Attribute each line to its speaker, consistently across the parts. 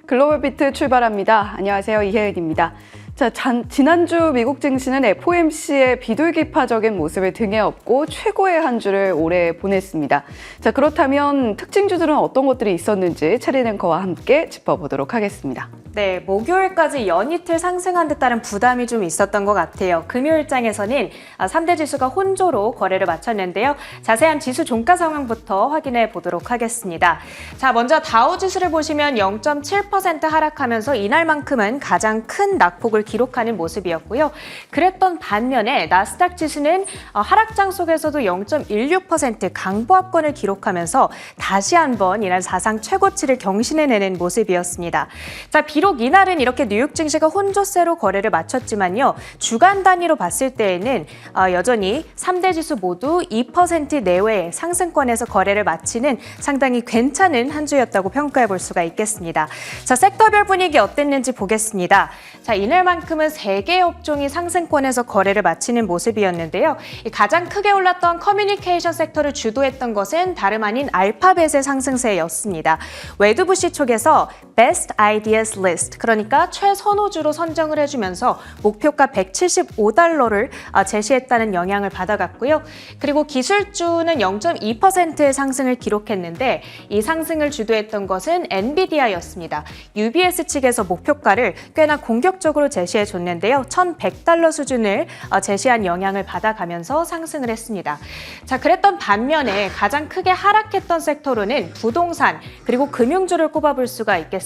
Speaker 1: 글로벌 비트 출발합니다. 안녕하세요. 이혜은입니다. 자, 지난주 미국 증시는 FOMC의 비둘기파적인 모습을 등에 업고 최고의 한 주를 올해 보냈습니다. 자, 그렇다면 특징주들은 어떤 것들이 있었는지 체리 앵커와 함께 짚어보도록 하겠습니다.
Speaker 2: 네, 목요일까지 연이틀 상승한 듯한 부담이 좀 있었던 것 같아요. 금요일장에서는 3대 지수가 혼조로 거래를 마쳤는데요. 자세한 지수 종가 상황부터 확인해 보도록 하겠습니다. 자, 먼저 다우 지수를 보시면 0.7% 하락하면서 이날만큼은 가장 큰 낙폭을 기록하는 모습이었고요. 그랬던 반면에 나스닥 지수는 하락장 속에서도 0.16% 강보합권을 기록하면서 다시 한번 이날 사상 최고치를 경신해내는 모습이었습니다. 자, 비록 이날은 이렇게 뉴욕 증시가 혼조세로 거래를 마쳤지만요. 주간 단위로 봤을 때에는 여전히 3대 지수 모두 2% 내외의 상승권에서 거래를 마치는 상당히 괜찮은 한 주였다고 평가해 볼 수가 있겠습니다. 자, 섹터별 분위기 어땠는지 보겠습니다. 자, 이날만큼은 3개 업종이 상승권에서 거래를 마치는 모습이었는데요. 가장 크게 올랐던 커뮤니케이션 섹터를 주도했던 것은 다름 아닌 알파벳의 상승세였습니다. 웨드부시 쪽에서 Best Ideas List, 그러니까 최선호주로 선정을 해주면서 목표가 $175를 제시했다는 영향을 받아갔고요. 그리고 기술주는 0.2%의 상승을 기록했는데 이 상승을 주도했던 것은 엔비디아였습니다. UBS 측에서 목표가를 꽤나 공격적으로 제시해줬는데요. $1,100 수준을 제시한 영향을 받아가면서 상승을 했습니다. 자, 그랬던 반면에 가장 크게 하락했던 섹터로는 부동산 그리고 금융주를 꼽아볼 수가 있겠습니다.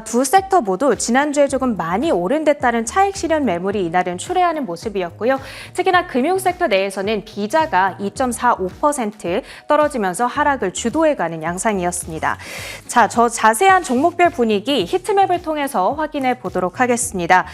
Speaker 2: 두 섹터 모두 지난주에 조금 많이 오른 데 따른 차익 실현 매물이 이날은 출회하는 모습이었고요. 특히나 금융 섹터 내에서는 비자가 2.45% 떨어지면서 하락을 주도해가는 양상이었습니다. 자, 저 자세한 종목별 분위기 히트맵을 통해서 확인해 보도록 하겠습니다.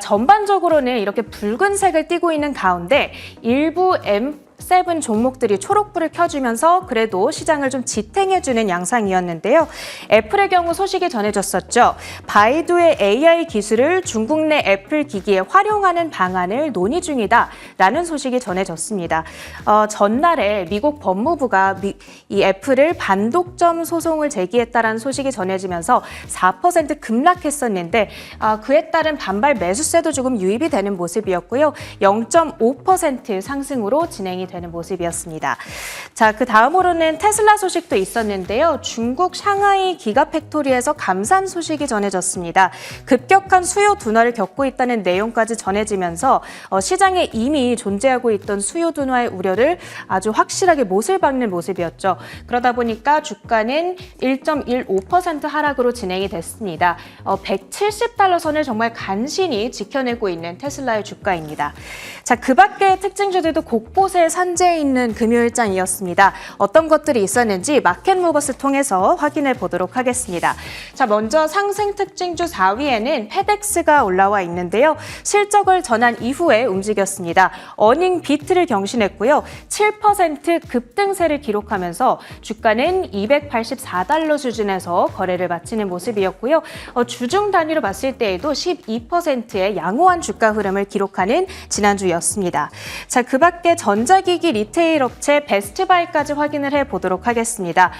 Speaker 2: 전반적으로는 이렇게 붉은색을 띠고 있는 가운데 일부 M7 종목들이 초록불을 켜주면서 그래도 시장을 좀 지탱해주는 양상이었는데요. 애플의 경우 소식이 전해졌었죠. 바이두의 AI 기술을 중국 내 애플 기기에 활용하는 방안을 논의 중이다라는 소식이 전해졌습니다. 전날에 미국 법무부가 이 애플을 반독점 소송을 제기했다라는 소식이 전해지면서 4% 급락했었는데 그에 따른 반발 매수세도 조금 유입이 되는 모습이었고요. 0.5% 상승으로 진행이 되는 모습이었습니다. 자, 그 다음으로는 테슬라 소식도 있었는데요. 중국 샹하이 기가팩토리에서 감산 소식이 전해졌습니다. 급격한 수요 둔화를 겪고 있다는 내용까지 전해지면서 시장에 이미 존재하고 있던 수요 둔화의 우려를 아주 확실하게 못을 박는 모습이었죠. 그러다 보니까 주가는 1.15% 하락으로 진행이 됐습니다. $170 선을 정말 간신히 지켜내고 있는 테슬라의 주가입니다. 자, 그 밖의 특징주들도 곳곳에 산재해 있는 금요일장이었습니다. 어떤 것들이 있었는지 마켓무버스 통해서 확인해 보도록 하겠습니다. 자, 먼저 상승 특징주 4위에는 페덱스가 올라와 있는데요. 실적을 전한 이후에 움직였습니다. 어닝 비트를 경신했고요. 7% 급등세를 기록하면서 주가는 $284 수준에서 거래를 마치는 모습이었고요. 주중 단위로 봤을 때에도 12%의 양호한 주가 흐름을 기록하는 지난주였습니다. 자, 그 밖에 전자기기 리테일 업체 베스트바이까지 확인을 해보도록 하겠습니다.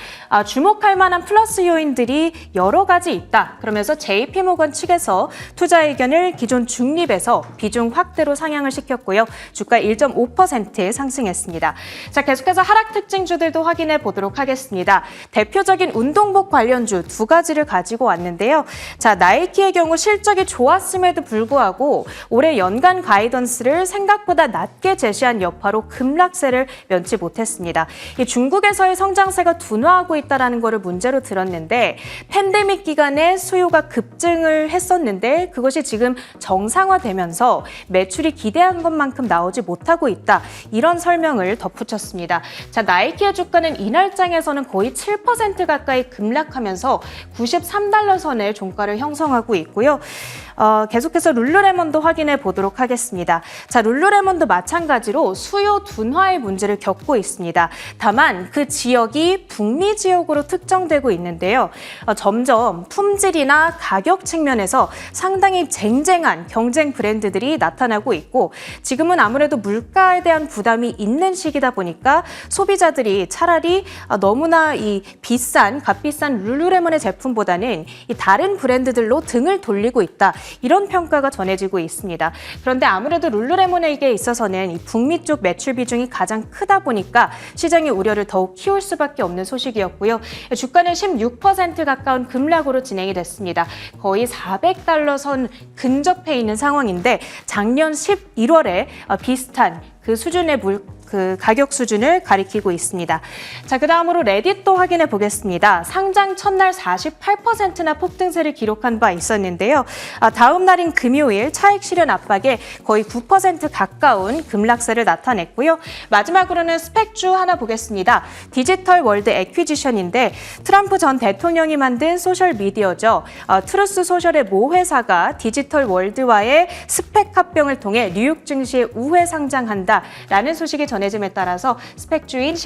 Speaker 2: 주목할 만한 플러스 요인들이 여러 가지 있다. 그러면서 JP모건 측에서 투자 의견을 기존 중립에서 비중 확대로 상향을 시켰고요. 주가 1.5% 상승했습니다. 자, 계속해서 하락 특징주들도 확인해 보도록 하겠습니다. 대표적인 운동복 관련주 두 가지를 가지고 왔는데요. 자, 나이키의 경우 실적이 좋았음에도 불구하고 올해 연간 가이던스를 생각보다 낮게 제시한 여파로 급락세를 면치 못했습니다. 이 중국에서의 성장세가 둔화하고 있다는 것을 문제로 들었는데 팬데믹 기간에 수요가 급증을 했었는데 그것이 지금 정상화되면서 매출이 기대한 것만큼 나오지 못하고 있다. 이런 설명을 덧붙였습니다. 자, 나이키의 주가는 이날장에서는 거의 7% 가까이 급락하면서 $93 선의 종가를 형성하고 있고요. 계속해서 룰루레몬도 확인해 보도록 하겠습니다. 자, 룰루레몬도 마찬가지로 수요 둔화의 문제를 겪고 있습니다. 다만 그 지역이 북미 지역으로 특정되고 있는데요. 점점 품질이나 가격 측면에서 상당히 쟁쟁한 경쟁 브랜드들이 나타나고 있고 지금은 아무래도 물가에 대한 부담이 있는 시기다 보니까 소비자들이 차라리 너무나 이 값비싼 룰루레몬의 제품보다는 이 다른 브랜드들로 등을 돌리고 있다. 이런 평가가 전해지고 있습니다. 그런데 아무래도 룰루레몬에게 있어서는 이 북미 쪽 매출 비중이 가장 크다 보니까 시장의 우려를 더욱 키울 수밖에 없는 소식이었고요. 주가는 16% 가까운 급락으로 진행이 됐습니다. 거의 400달러 선 근접해 있는 상황인데 작년 11월에 비슷한 그 수준의 가격 수준을 가리키고 있습니다. 자, 그 다음으로 레딧도 확인해 보겠습니다. 상장 첫날 48%나 폭등세를 기록한 바 있었는데요. 다음 날인 금요일 차익 실현 압박에 거의 9% 가까운 급락세를 나타냈고요. 마지막으로는 스펙주 하나 보겠습니다. 디지털 월드 애퀴지션인데 트럼프 전 대통령이 만든 소셜 미디어죠. 트루스 소셜의 모 회사가 디지털 월드와의 스펙 합병을 통해 뉴욕 증시에 우회 상장한다라는 소식이 전해짐에 따라서 스펙주인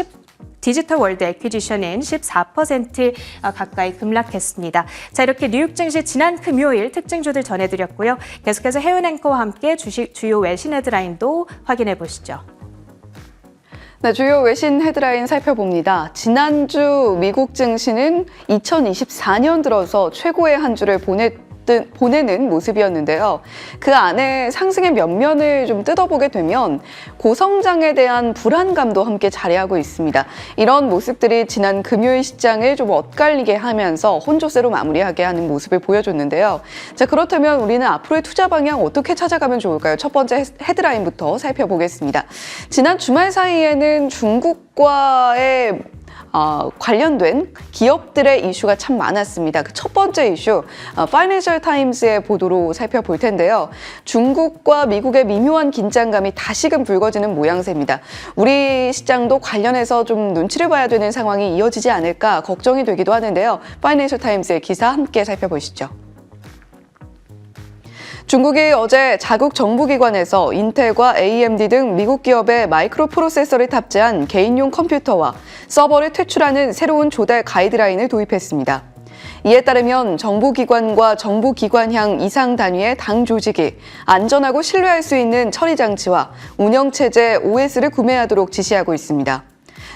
Speaker 2: 디지털 월드 애퀴지션은 14% 가까이 급락했습니다. 자, 이렇게 뉴욕 증시 지난 금요일 특징주들 전해드렸고요. 계속해서 해운 앵커와 함께 주요 외신 헤드라인도 확인해 보시죠.
Speaker 1: 네, 주요 외신 헤드라인 살펴봅니다. 지난주 미국 증시는 2024년 들어서 최고의 한 주를 보내는 모습이었는데요. 그 안에 상승의 면면을 좀 뜯어보게 되면 고성장에 대한 불안감도 함께 자리하고 있습니다. 이런 모습들이 지난 금요일 시장을 좀 엇갈리게 하면서 혼조세로 마무리하게 하는 모습을 보여줬는데요. 자, 그렇다면 우리는 앞으로의 투자 방향 어떻게 찾아가면 좋을까요? 첫 번째 헤드라인부터 살펴보겠습니다. 지난 주말 사이에는 중국과의 관련된 기업들의 이슈가 참 많았습니다. 그 첫 번째 이슈, 파이낸셜 타임스의 보도로 살펴볼 텐데요. 중국과 미국의 미묘한 긴장감이 다시금 불거지는 모양새입니다. 우리 시장도 관련해서 좀 눈치를 봐야 되는 상황이 이어지지 않을까 걱정이 되기도 하는데요. 파이낸셜 타임스의 기사 함께 살펴보시죠. 중국이 어제 자국 정부기관에서 인텔과 AMD 등 미국 기업의 마이크로 프로세서를 탑재한 개인용 컴퓨터와 서버를 퇴출하는 새로운 조달 가이드라인을 도입했습니다. 이에 따르면 정부기관과 정부기관향 이상 단위의 당 조직이 안전하고 신뢰할 수 있는 처리 장치와 운영체제 OS를 구매하도록 지시하고 있습니다.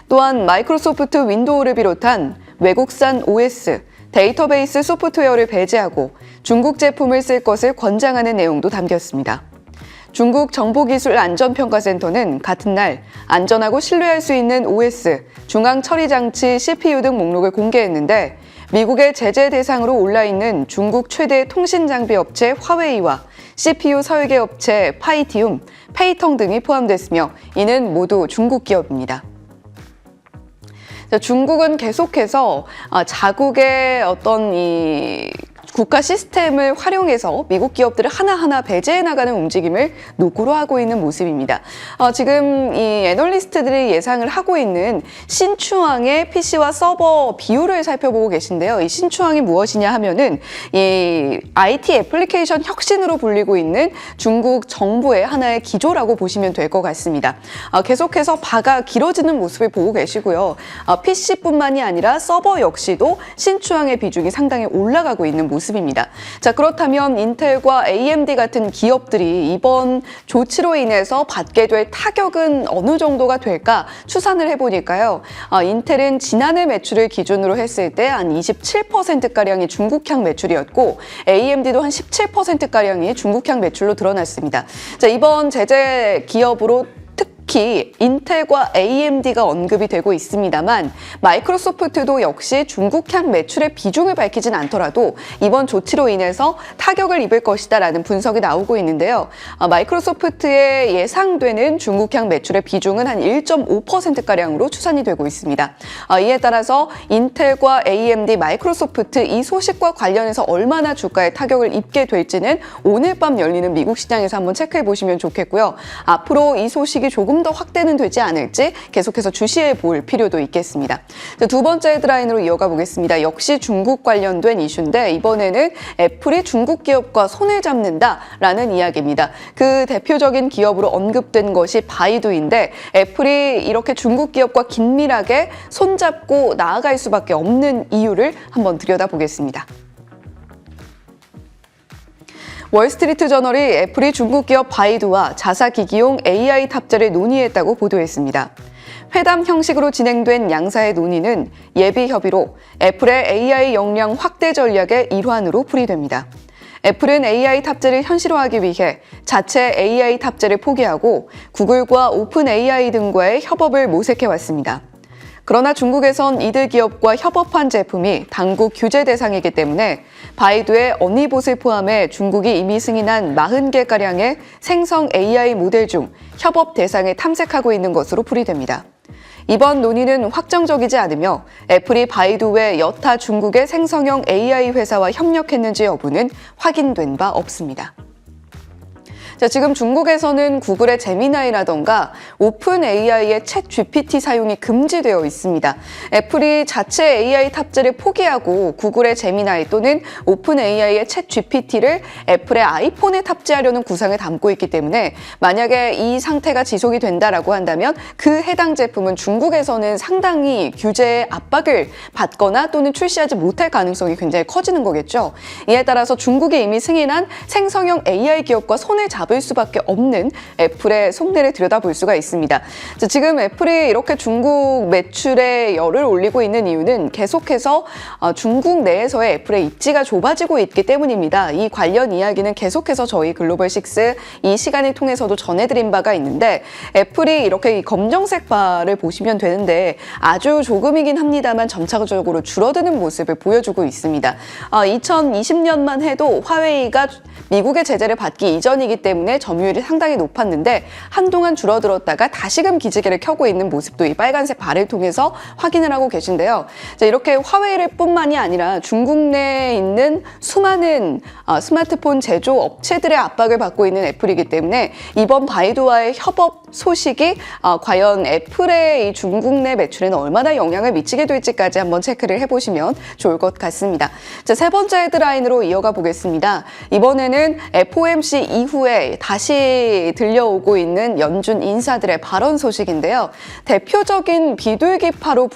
Speaker 1: 또한 마이크로소프트 윈도우를 비롯한 외국산 OS, 데이터베이스 소프트웨어를 배제하고 중국 제품을 쓸 것을 권장하는 내용도 담겼습니다. 중국 정보기술안전평가센터는 같은 날 안전하고 신뢰할 수 있는 OS, 중앙처리장치 CPU 등 목록을 공개했는데 미국의 제재 대상으로 올라있는 중국 최대 통신장비 업체 화웨이와 CPU 설계 업체 파이티움, 페이텅 등이 포함됐으며 이는 모두 중국 기업입니다. 중국은 계속해서 자국의 어떤 이 국가 시스템을 활용해서 미국 기업들을 하나하나 배제해 나가는 움직임을 노고로 하고 있는 모습입니다. 지금 이 애널리스트들이 예상을 하고 있는 신추항의 PC와 서버 비율을 살펴보고 계신데요. 이 신추항이 무엇이냐 하면은 이 IT 애플리케이션 혁신으로 불리고 있는 중국 정부의 하나의 기조라고 보시면 될 것 같습니다. 계속해서 바가 길어지는 모습을 보고 계시고요. PC뿐만이 아니라 서버 역시도 신추항의 비중이 상당히 올라가고 있는 모습입니다. 자, 그렇다면 인텔과 AMD 같은 기업들이 이번 조치로 인해서 받게 될 타격은 어느 정도가 될까 추산을 해보니까요. 인텔은 지난해 매출을 기준으로 했을 때 한 27%가량이 중국향 매출이었고 AMD도 한 17%가량이 중국향 매출로 드러났습니다. 자, 이번 제재 기업으로 특히 인텔과 AMD가 언급이 되고 있습니다만 마이크로소프트도 역시 중국향 매출의 비중을 밝히진 않더라도 이번 조치로 인해서 타격을 입을 것이다라는 분석이 나오고 있는데요. 마이크로소프트의 예상되는 중국향 매출의 비중은 한 1.5%가량으로 추산이 되고 있습니다. 이에 따라서 인텔과 AMD, 마이크로소프트 이 소식과 관련해서 얼마나 주가에 타격을 입게 될지는 오늘 밤 열리는 미국 시장에서 한번 체크해 보시면 좋겠고요. 앞으로 이 소식이 조금 더 확대는 되지 않을지 계속해서 주시해 볼 필요도 있겠습니다. 두 번째 헤드라인으로 이어가 보겠습니다. 역시 중국 관련된 이슈인데 이번에는 애플이 중국 기업과 손을 잡는다라는 이야기입니다. 그 대표적인 기업으로 언급된 것이 바이두인데 애플이 이렇게 중국 기업과 긴밀하게 손잡고 나아갈 수밖에 없는 이유를 한번 들여다보겠습니다. 월스트리트 저널이 애플이 중국 기업 바이두와 자사기기용 AI 탑재를 논의했다고 보도했습니다. 회담 형식으로 진행된 양사의 논의는 예비 협의로 애플의 AI 역량 확대 전략의 일환으로 풀이됩니다. 애플은 AI 탑재를 현실화하기 위해 자체 AI 탑재를 포기하고 구글과 오픈 AI 등과의 협업을 모색해왔습니다. 그러나 중국에선 이들 기업과 협업한 제품이 당국 규제 대상이기 때문에 바이두의 어니봇을 포함해 중국이 이미 승인한 40개가량의 생성 AI 모델 중 협업 대상에 탐색하고 있는 것으로 풀이됩니다. 이번 논의는 확정적이지 않으며 애플이 바이두 외 여타 중국의 생성형 AI 회사와 협력했는지 여부는 확인된 바 없습니다. 자, 지금 중국에서는 구글의 제미나이라던가 오픈 AI의 챗 GPT 사용이 금지되어 있습니다. 애플이 자체 AI 탑재를 포기하고 구글의 제미나이 또는 오픈 AI의 챗 GPT를 애플의 아이폰에 탑재하려는 구상을 담고 있기 때문에 만약에 이 상태가 지속이 된다라고 한다면 그 해당 제품은 중국에서는 상당히 규제의 압박을 받거나 또는 출시하지 못할 가능성이 굉장히 커지는 거겠죠. 이에 따라서 중국이 이미 승인한 생성형 AI 기업과 손을 잡을 수밖에 없는 애플의 속내를 들여다볼 수가 있습니다. 지금 애플이 이렇게 중국 매출에 열을 올리고 있는 이유는 계속해서 중국 내에서의 애플의 입지가 좁아지고 있기 때문입니다. 이 관련 이야기는 계속해서 저희 글로벌 식스 이 시간을 통해서도 전해드린 바가 있는데 애플이 이렇게 이 검정색 바를 보시면 되는데 아주 조금이긴 합니다만 점차적으로 줄어드는 모습을 보여주고 있습니다. 2020년만 해도 화웨이가 미국의 제재를 받기 이전이기 때문에 점유율이 상당히 높았는데 한동안 줄어들었다가 다시금 기지개를 켜고 있는 모습도 이 빨간색 바를 통해서 확인을 하고 계신데요. 이렇게 화웨이를 뿐만이 아니라 중국 내에 있는 수많은 스마트폰 제조 업체들의 압박을 받고 있는 애플이기 때문에 이번 바이두와의 협업 소식이 과연 애플의 이 중국 내 매출에는 얼마나 영향을 미치게 될지까지 한번 체크를 해보시면 좋을 것 같습니다. 세 번째 헤드라인으로 이어가 보겠습니다. 이번에는 FOMC 이후에 다시 들려오고 있는 연준 인사들의 발언 소식인데요. 대표적인 비둘기파로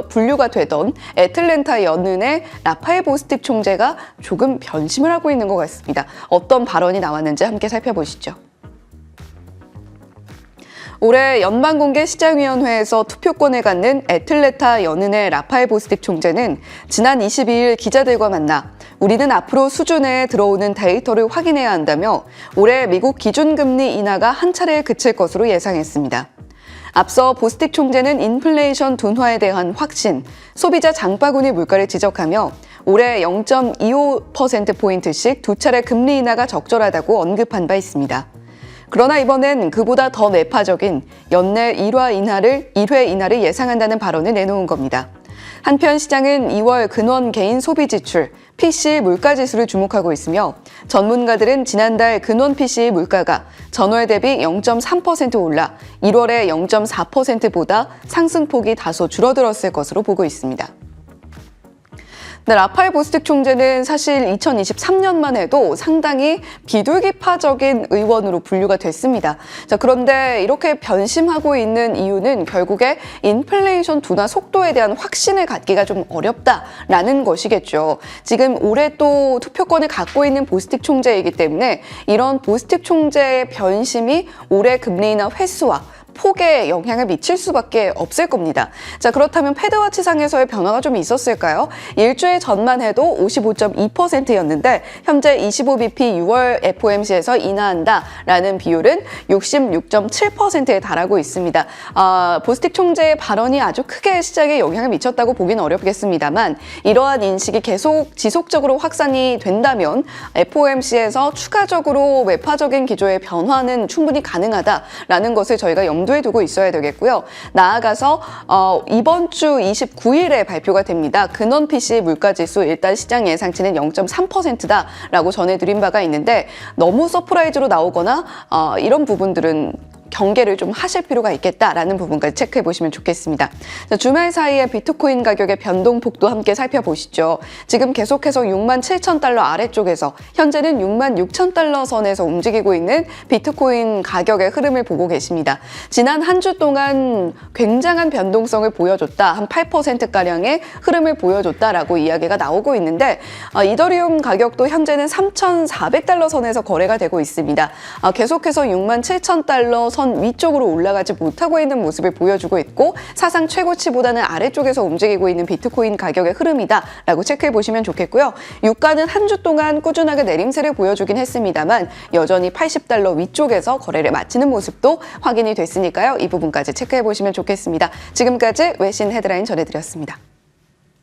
Speaker 1: 분류가 되던 애틀랜타 연은의 라파엘 보스틱 총재가 조금 변심을 하고 있는 것 같습니다. 어떤 발언이 나왔는지 함께 살펴보시죠. 올해 연방공개시장위원회에서 투표권을 갖는 애틀랜타 연은의 라파엘 보스틱 총재는 지난 22일 기자들과 만나 우리는 앞으로 수준에 들어오는 데이터를 확인해야 한다며 올해 미국 기준금리 인하가 한 차례 그칠 것으로 예상했습니다. 앞서 보스틱 총재는 인플레이션 둔화에 대한 확신, 소비자 장바구니 물가를 지적하며 올해 0.25%포인트씩 두 차례 금리 인하가 적절하다고 언급한 바 있습니다. 그러나 이번엔 그보다 더 매파적인 연내 1회 인하를 예상한다는 발언을 내놓은 겁니다. 한편 시장은 2월 근원 개인 소비 지출, PCE 물가지수를 주목하고 있으며 전문가들은 지난달 근원 PCE 물가가 전월 대비 0.3% 올라 1월에 0.4%보다 상승폭이 다소 줄어들었을 것으로 보고 있습니다. 네, 라파엘 보스틱 총재는 사실 2023년만 해도 상당히 비둘기파적인 의원으로 분류가 됐습니다. 그런데 이렇게 변심하고 있는 이유는 결국에 인플레이션 둔화 속도에 대한 확신을 갖기가 좀 어렵다라는 것이겠죠. 지금 올해 또 투표권을 갖고 있는 보스틱 총재이기 때문에 이런 보스틱 총재의 변심이 올해 금리 인하 횟수와 폭에 영향을 미칠 수밖에 없을 겁니다. 그렇다면 패드워치상에서의 변화가 좀 있었을까요? 일주일 전만 해도 55.2%였는데 현재 25bp 6월 FOMC에서 인하한다라는 비율은 66.7%에 달하고 있습니다. 보스틱 총재의 발언이 아주 크게 시장에 영향을 미쳤다고 보기는 어렵겠습니다만 이러한 인식이 계속 지속적으로 확산이 된다면 FOMC에서 추가적으로 매파적인 기조의 변화는 충분히 가능하다라는 것을 저희가 염두에 두고 있어야 되겠고요. 나아가서 이번 주 29일에 발표가 됩니다. 근원 PCE 물가지수 일단 시장 예상치는 0.3%다라고 전해드린 바가 있는데 너무 서프라이즈로 나오거나 이런 부분들은 경계를 좀 하실 필요가 있겠다라는 부분까지 체크해 보시면 좋겠습니다. 자, 주말 사이에 비트코인 가격의 변동폭도 함께 살펴보시죠. 지금 계속해서 67,000달러 아래쪽에서 현재는 66,000달러 선에서 움직이고 있는 비트코인 가격의 흐름을 보고 계십니다. 지난 한 주 동안 굉장한 변동성을 보여줬다. 한 8%가량의 흐름을 보여줬다라고 이야기가 나오고 있는데 이더리움 가격도 현재는 3,400달러 선에서 거래가 되고 있습니다. 계속해서 67,000달러 선 위쪽으로 올라가지 못하고 있는 모습을 보여주고 있고 사상 최고치보다는 아래쪽에서 움직이고 있는 비트코인 가격의 흐름이다라고 체크해 보시면 좋겠고요. 유가는 한 주 동안 꾸준하게 내림세를 보여주긴 했습니다만 여전히 80달러 위쪽에서 거래를 마치는 모습도 확인이 됐으니까요. 이 부분까지 체크해 보시면 좋겠습니다. 지금까지 외신 헤드라인 전해드렸습니다.